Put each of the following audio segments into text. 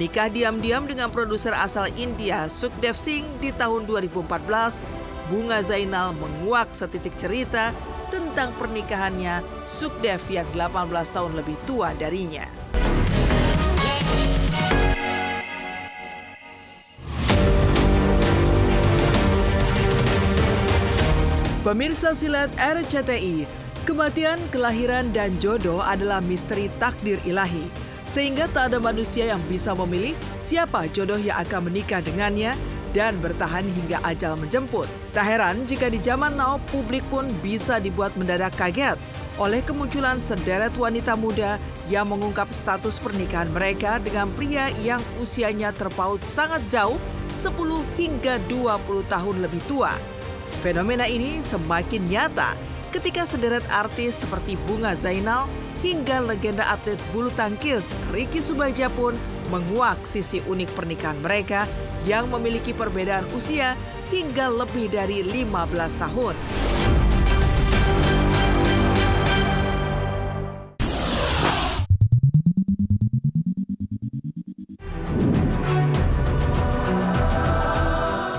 Menikah diam-diam dengan produser asal India Sukhdev Singh di tahun 2014, Bunga Zainal menguak setitik cerita tentang pernikahannya Sukhdev yang 18 tahun lebih tua darinya. Pemirsa Silat RCTI, kematian, kelahiran, dan jodoh adalah misteri takdir ilahi. Sehingga tak ada manusia yang bisa memilih siapa jodoh yang akan menikah dengannya dan bertahan hingga ajal menjemput. Tak heran jika di zaman now publik pun bisa dibuat mendadak kaget oleh kemunculan sederet wanita muda yang mengungkap status pernikahan mereka dengan pria yang usianya terpaut sangat jauh 10 hingga 20 tahun lebih tua. Fenomena ini semakin nyata ketika sederet artis seperti Bunga Zainal hingga legenda atlet bulu tangkis Ricky Subagja pun menguak sisi unik pernikahan mereka yang memiliki perbedaan usia hingga lebih dari 15 tahun.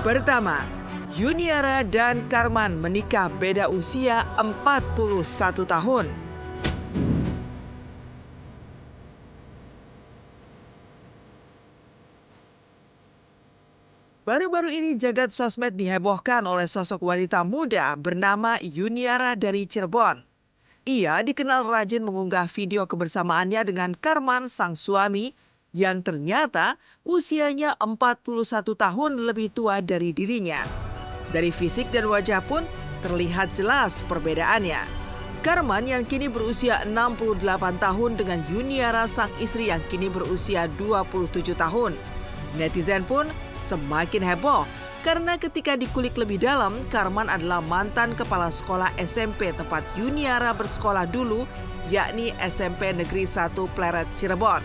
Pertama, Yuniara dan Karman menikah beda usia 41 tahun. Baru-baru ini jagat sosmed dihebohkan oleh sosok wanita muda bernama Yuniara dari Cirebon. Ia dikenal rajin mengunggah video kebersamaannya dengan Karman sang suami yang ternyata usianya 41 tahun lebih tua dari dirinya. Dari fisik dan wajah pun terlihat jelas perbedaannya. Karman yang kini berusia 68 tahun dengan Yuniara sang istri yang kini berusia 27 tahun. Netizen pun semakin heboh karena ketika dikulik lebih dalam, Karman adalah mantan kepala sekolah SMP tempat Yuniara bersekolah dulu, yakni SMP Negeri 1 Pleret Cirebon.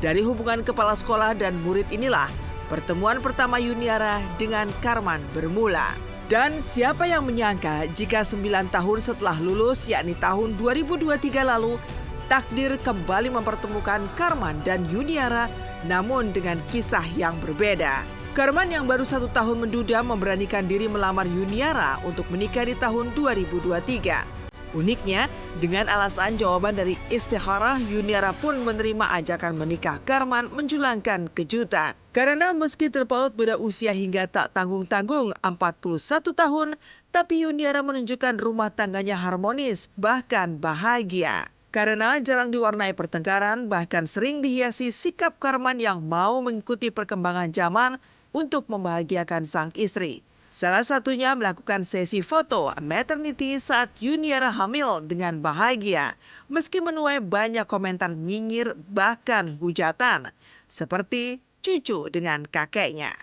Dari hubungan kepala sekolah dan murid inilah pertemuan pertama Yuniara dengan Karman bermula. Dan siapa yang menyangka jika 9 tahun setelah lulus, yakni tahun 2023 lalu, takdir kembali mempertemukan Karman dan Yuniara, namun dengan kisah yang berbeda. Karman yang baru 1 tahun menduda memberanikan diri melamar Yuniara untuk menikah di tahun 2023. Uniknya, dengan alasan jawaban dari istikharah, Yuniara pun menerima ajakan menikah Karman menjulangkan kejutan. Karena meski terpaut beda usia hingga tak tanggung-tanggung 41 tahun, tapi Yuniara menunjukkan rumah tangganya harmonis, bahkan bahagia. Karena jarang diwarnai pertengkaran, bahkan sering dihiasi sikap Karman yang mau mengikuti perkembangan zaman untuk membahagiakan sang istri. Salah satunya melakukan sesi foto maternity saat Yuniara hamil dengan bahagia, meski menuai banyak komentar nyinyir bahkan hujatan, seperti cucu dengan kakeknya.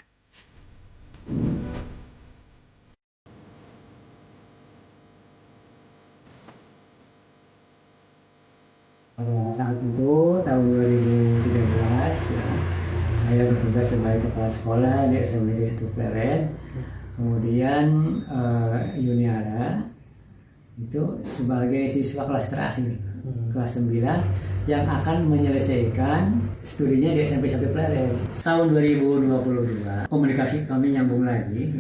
Saat itu tahun 2013 ya, saya bertugas sebagai kepala sekolah di SMP Negeri 1 Pleret. Kemudian Yuniara itu sebagai siswa kelas terakhir, kelas 9 yang akan menyelesaikan studinya di SMP 1 Pleret. Tahun 2022 komunikasi kami nyambung lagi.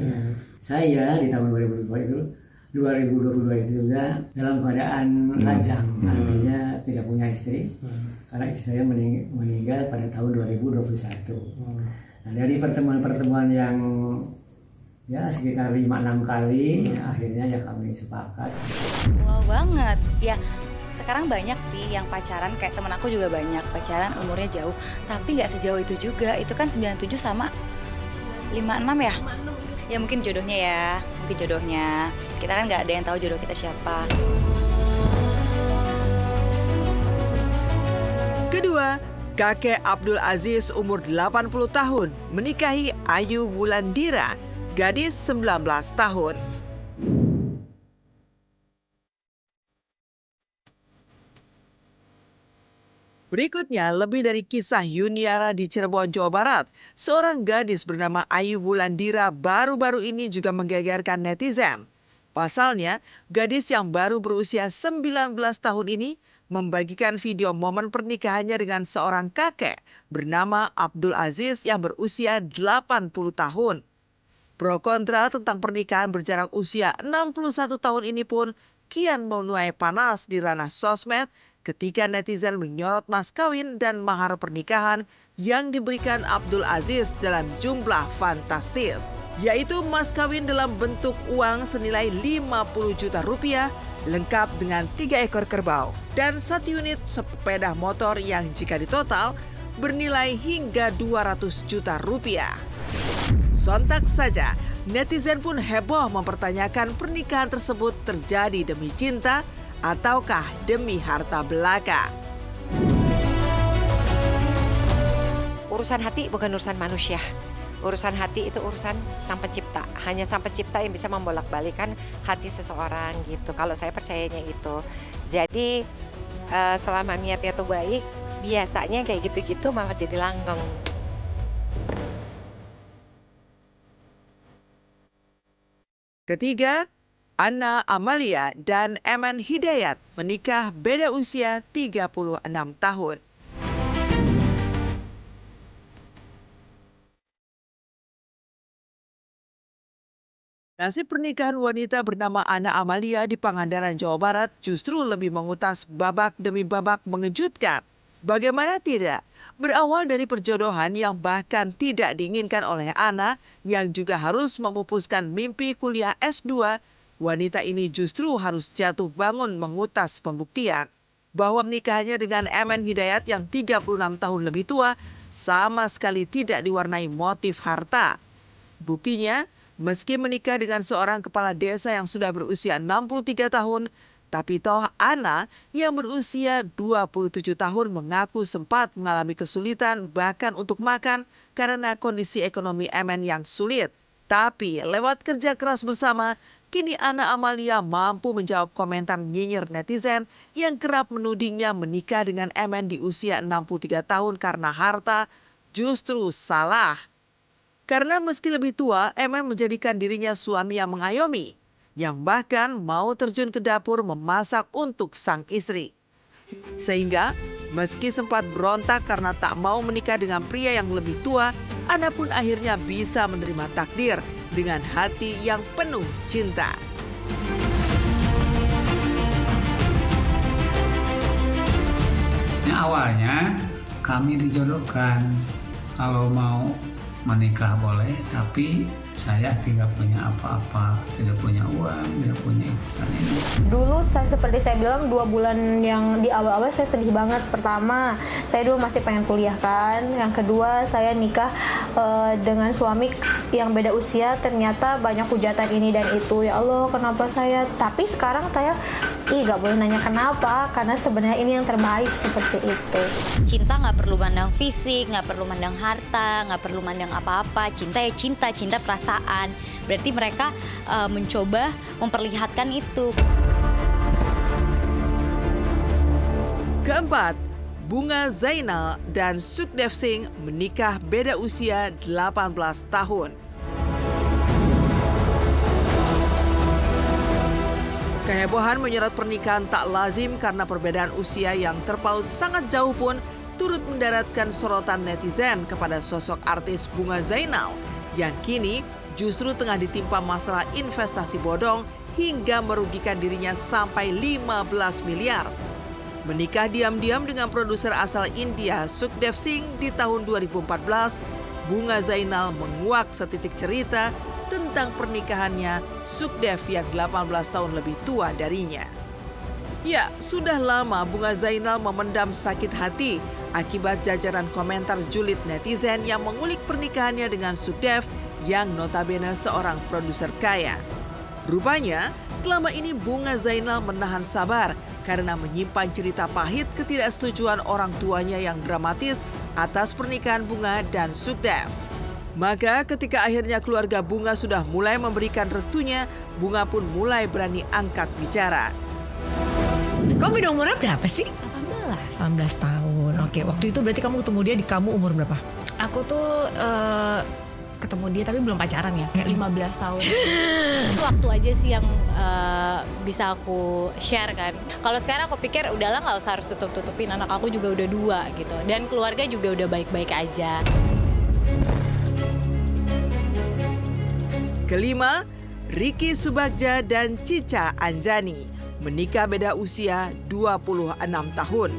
Saya di tahun 2022 itu juga dalam keadaan lajang, artinya tidak punya istri, karena istri saya meninggal pada tahun 2021. Nah, dari pertemuan-pertemuan yang ya sekitar 5-6 kali, akhirnya ya kami sepakat. Wow banget, ya sekarang banyak sih yang pacaran, kayak temen aku juga banyak pacaran umurnya jauh, tapi nggak sejauh itu juga. Itu kan 97 sama 56 ya? Ya mungkin jodohnya ya, mungkin jodohnya. Kita kan nggak ada yang tahu jodoh kita siapa. Kedua, kakek Abdul Aziz umur 80 tahun menikahi Ayu Wulandira, gadis 19 tahun. Berikutnya, lebih dari kisah Yuniara di Cirebon, Jawa Barat. Seorang gadis bernama Ayu Wulandira baru-baru ini juga menggegerkan netizen. Pasalnya, gadis yang baru berusia 19 tahun ini membagikan video momen pernikahannya dengan seorang kakek bernama Abdul Aziz yang berusia 80 tahun. Pro kontra tentang pernikahan berjarak usia 61 tahun ini pun kian menuai panas di ranah sosmed ketika netizen menyorot mas kawin dan mahar pernikahan yang diberikan Abdul Aziz dalam jumlah fantastis, yaitu mas kawin dalam bentuk uang senilai 50 juta rupiah lengkap dengan 3 ekor kerbau dan 1 unit sepeda motor yang jika ditotal bernilai hingga 200 juta rupiah. Sontak saja, netizen pun heboh mempertanyakan pernikahan tersebut terjadi demi cinta ataukah demi harta belaka. Urusan hati bukan urusan manusia. Urusan hati itu urusan Sang Pencipta. Hanya Sang Pencipta yang bisa membolak-balikan hati seseorang gitu. Kalau saya percayanya itu. Jadi selama niatnya itu baik, biasanya kayak gitu-gitu malah jadi langgeng. Ketiga, Anna Amalia dan Eman Hidayat menikah beda usia 36 tahun. Nasib pernikahan wanita bernama Anna Amalia di Pangandaran, Jawa Barat justru lebih mengutas babak demi babak mengejutkan. Bagaimana tidak? Berawal dari perjodohan yang bahkan tidak diinginkan oleh Anna yang juga harus memupuskan mimpi kuliah S2, wanita ini justru harus jatuh bangun mengutas pembuktian bahwa nikahannya dengan Eman Hidayat yang 36 tahun lebih tua sama sekali tidak diwarnai motif harta. Buktinya, meski menikah dengan seorang kepala desa yang sudah berusia 63 tahun, tapi toh Anna yang berusia 27 tahun mengaku sempat mengalami kesulitan bahkan untuk makan karena kondisi ekonomi Eman yang sulit. Tapi lewat kerja keras bersama, kini Anna Amalia mampu menjawab komentar nyinyir netizen yang kerap menudingnya menikah dengan Eman di usia 63 tahun karena harta justru salah. Karena meski lebih tua, Eman menjadikan dirinya suami yang mengayomi, yang bahkan mau terjun ke dapur memasak untuk sang istri. Sehingga, meski sempat berontak karena tak mau menikah dengan pria yang lebih tua, Anna pun akhirnya bisa menerima takdir dengan hati yang penuh cinta. Awalnya kami dijodohkan, kalau mau menikah boleh, tapi saya tidak punya apa-apa, tidak punya uang, tidak punya itu dan ini. Dulu seperti saya bilang 2 bulan yang di awal-awal saya sedih banget. Pertama, saya dulu masih pengen kuliah kan. Yang kedua, saya nikah dengan suami yang beda usia. Ternyata banyak hujatan ini dan itu. Ya Allah, kenapa saya? Tapi sekarang saya gak boleh nanya kenapa, karena sebenarnya ini yang terbaik seperti itu. Cinta nggak perlu mandang fisik, nggak perlu mandang harta, nggak perlu mandang apa-apa. Cinta ya cinta, cinta perasaan. Berarti mereka mencoba memperlihatkan itu. Keempat, Bunga Zainal dan Sukdev Singh menikah beda usia 18 tahun. Kehebohan menyerot pernikahan tak lazim karena perbedaan usia yang terpaut sangat jauh pun turut mendaratkan sorotan netizen kepada sosok artis Bunga Zainal yang kini justru tengah ditimpa masalah investasi bodong hingga merugikan dirinya sampai 15 miliar. Menikah diam-diam dengan produser asal India Sukdev Singh di tahun 2014, Bunga Zainal menguak setitik cerita tentang pernikahannya Sukdev yang 18 tahun lebih tua darinya. Ya, sudah lama Bunga Zainal memendam sakit hati akibat jajaran komentar julid netizen yang mengulik pernikahannya dengan Sukdev yang notabene seorang produser kaya. Rupanya, selama ini Bunga Zainal menahan sabar karena menyimpan cerita pahit ketidaksetujuan orang tuanya yang dramatis atas pernikahan Bunga dan Sukdev. Maka ketika akhirnya keluarga Bunga sudah mulai memberikan restunya, Bunga pun mulai berani angkat bicara. Kamu beda umurnya berapa sih? 18. 18 tahun. Oke, waktu itu berarti kamu ketemu dia di kamu umur berapa? Aku tuh ketemu dia tapi belum pacaran ya, kayak 15 tahun. Itu waktu aja sih yang bisa aku share kan. Kalau sekarang aku pikir udahlah nggak usah harus tutup-tutupin, anak aku juga udah 2 gitu. Dan keluarga juga udah baik-baik aja. Kelima, Ricky Subagja dan Cica Anjani menikah beda usia 26 tahun.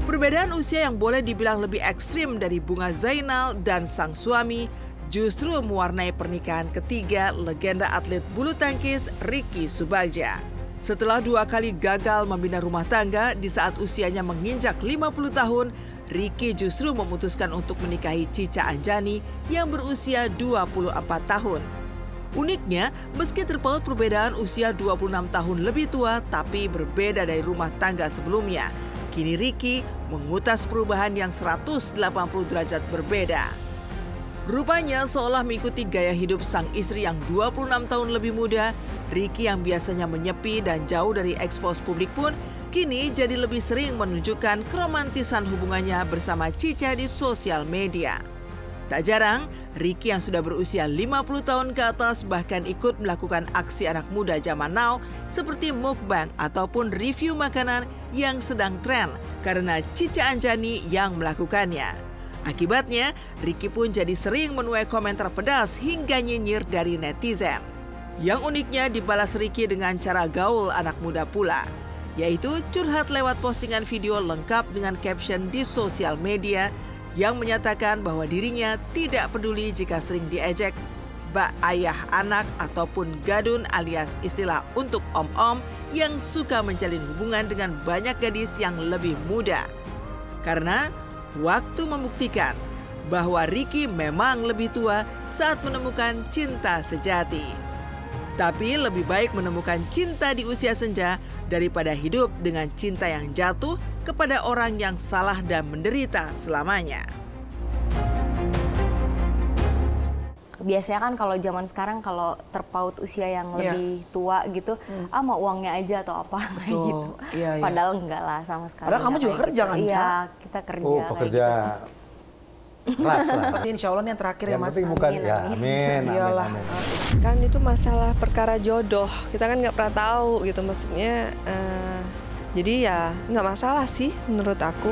Perbedaan usia yang boleh dibilang lebih ekstrim dari Bunga Zainal dan sang suami justru mewarnai pernikahan ketiga legenda atlet bulu tangkis Ricky Subagja. Setelah 2 kali gagal membina rumah tangga di saat usianya menginjak 50 tahun, Ricky justru memutuskan untuk menikahi Cica Anjani yang berusia 24 tahun. Uniknya, meski terpaut perbedaan usia 26 tahun lebih tua tapi berbeda dari rumah tangga sebelumnya, kini Ricky mengutas perubahan yang 180 derajat berbeda. Rupanya seolah mengikuti gaya hidup sang istri yang 26 tahun lebih muda, Ricky yang biasanya menyepi dan jauh dari ekspos publik pun kini jadi lebih sering menunjukkan keromantisan hubungannya bersama Cica di sosial media. Tak jarang, Ricky yang sudah berusia 50 tahun ke atas bahkan ikut melakukan aksi anak muda zaman now seperti mukbang ataupun review makanan yang sedang tren karena Cica Anjani yang melakukannya. Akibatnya, Ricky pun jadi sering menuai komentar pedas hingga nyinyir dari netizen. Yang uniknya dibalas Ricky dengan cara gaul anak muda pula, yaitu curhat lewat postingan video lengkap dengan caption di sosial media yang menyatakan bahwa dirinya tidak peduli jika sering diejek bak ayah anak ataupun gadun alias istilah untuk om-om yang suka menjalin hubungan dengan banyak gadis yang lebih muda. Karena waktu membuktikan bahwa Ricky memang lebih tua saat menemukan cinta sejati. Tapi lebih baik menemukan cinta di usia senja daripada hidup dengan cinta yang jatuh kepada orang yang salah dan menderita selamanya. Biasanya kan kalau zaman sekarang kalau terpaut usia yang lebih tua gitu, mau uangnya aja atau apa kayak gitu. Padahal enggak lah sama sekali. Padahal kamu juga kerja kan, Ca? Iya, kita kerja. Oh, pekerja keras lah. Tapi insya Allah ini yang terakhir ya, Yang Mas. penting bukan, ya amin, Iyalah. amin. Kan itu masalah perkara jodoh, kita kan nggak pernah tahu gitu, maksudnya jadi ya nggak masalah sih menurut aku.